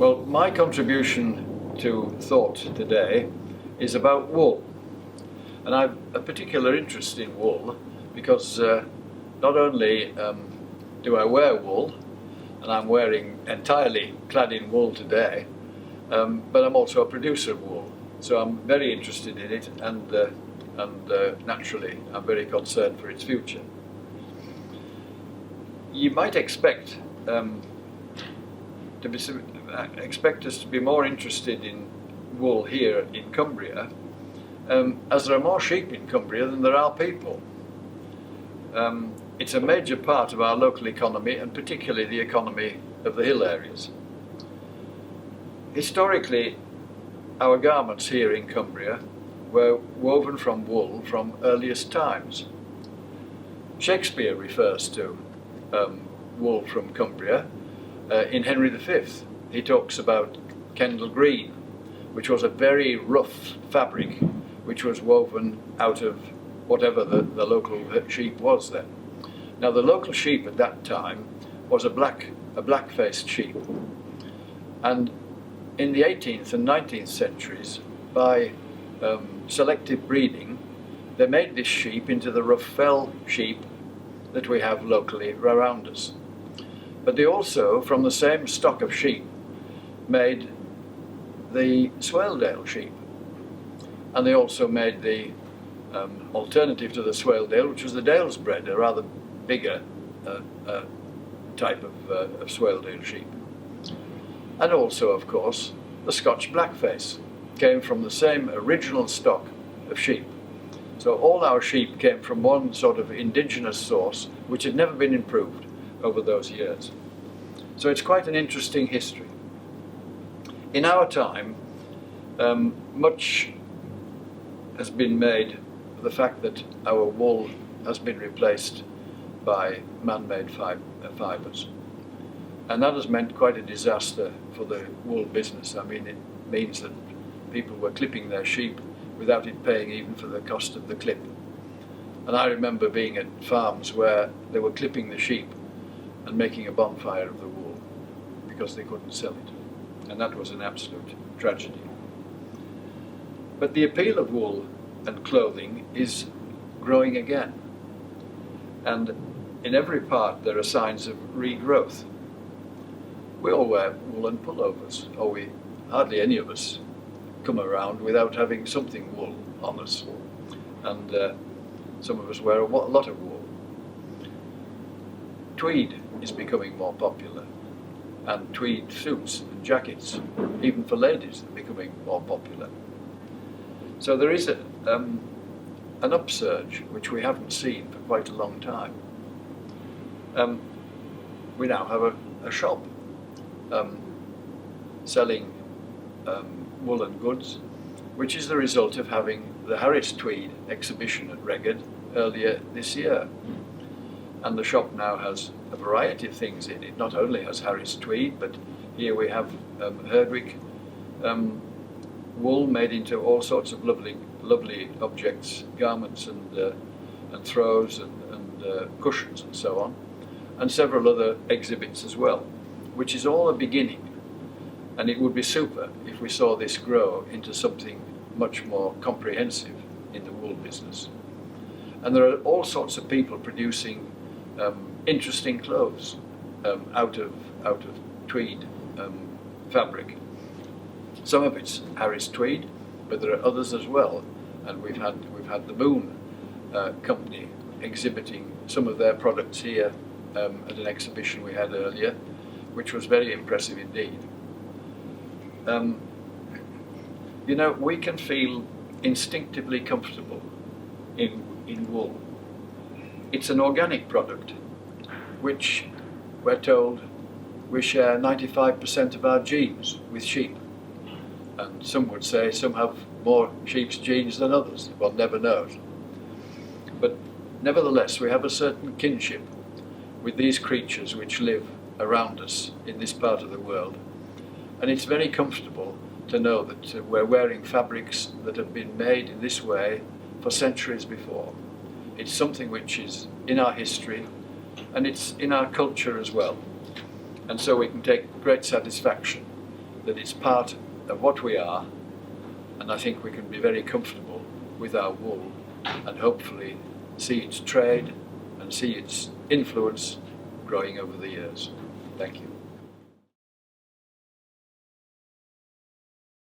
Well, my contribution to thought today is about wool. And I've a particular interest in wool because not only do I wear wool, and I'm wearing entirely clad in wool today, but I'm also a producer of wool. So I'm very interested in it, and naturally I'm very concerned for its future. You might expect us to be more interested in wool here in Cumbria, as there are more sheep in Cumbria than there are people. It's a major part of our local economy, and particularly the economy of the hill areas. Historically, our garments here in Cumbria were woven from wool from earliest times. Shakespeare refers to wool from Cumbria in Henry V. He talks about Kendal Green, which was a very rough fabric which was woven out of whatever the local sheep was then. Now, the local sheep at that time was a black-faced sheep, and in the 18th and 19th centuries, by selective breeding, they made this sheep into the rough fell sheep that we have locally around us. But they also, from the same stock of sheep, made the Swaledale sheep, and they also made the alternative to the Swaledale, which was the Dales bred, a rather bigger type of Swaledale sheep. And also, of course, the Scotch Blackface came from the same original stock of sheep. So all our sheep came from one sort of indigenous source which had never been improved over those years. So it's quite an interesting history. In our time, much has been made of the fact that our wool has been replaced by man-made fibres. And that has meant quite a disaster for the wool business. I mean, it means that people were clipping their sheep without it paying even for the cost of the clip. And I remember being at farms where they were clipping the sheep and making a bonfire of the wool because they couldn't sell it. And that was an absolute tragedy. But the appeal of wool and clothing is growing again. And in every part there are signs of regrowth. We all wear woolen pullovers, or hardly any of us come around without having something wool on us. And some of us wear a lot of wool. Tweed is becoming more popular, and tweed suits and jackets, even for ladies, are becoming more popular. So there is an upsurge which we haven't seen for quite a long time. We now have a shop selling woolen goods, which is the result of having the Harris Tweed exhibition at Regard earlier this year. And the shop now has a variety of things in it. Not only has Harris Tweed, but here we have Herdwick wool made into all sorts of lovely objects, garments and throws and cushions and so on, and several other exhibits as well, which is all a beginning. And it would be super if we saw this grow into something much more comprehensive in the wool business. And there are all sorts of people producing interesting clothes out of tweed fabric. Some of it's Harris Tweed, but there are others as well. And we've had the Moon company exhibiting some of their products here at an exhibition we had earlier, which was very impressive indeed. You know, we can feel instinctively comfortable in wool. It's an organic product, which we're told we share 95% of our genes with sheep. And some would say some have more sheep's genes than others. One never knows. But nevertheless, we have a certain kinship with these creatures which live around us in this part of the world. And it's very comfortable to know that we're wearing fabrics that have been made in this way for centuries before. It's something which is in our history, and it's in our culture as well. And so we can take great satisfaction that it's part of what we are, and I think we can be very comfortable with our wool and hopefully see its trade and see its influence growing over the years. Thank you.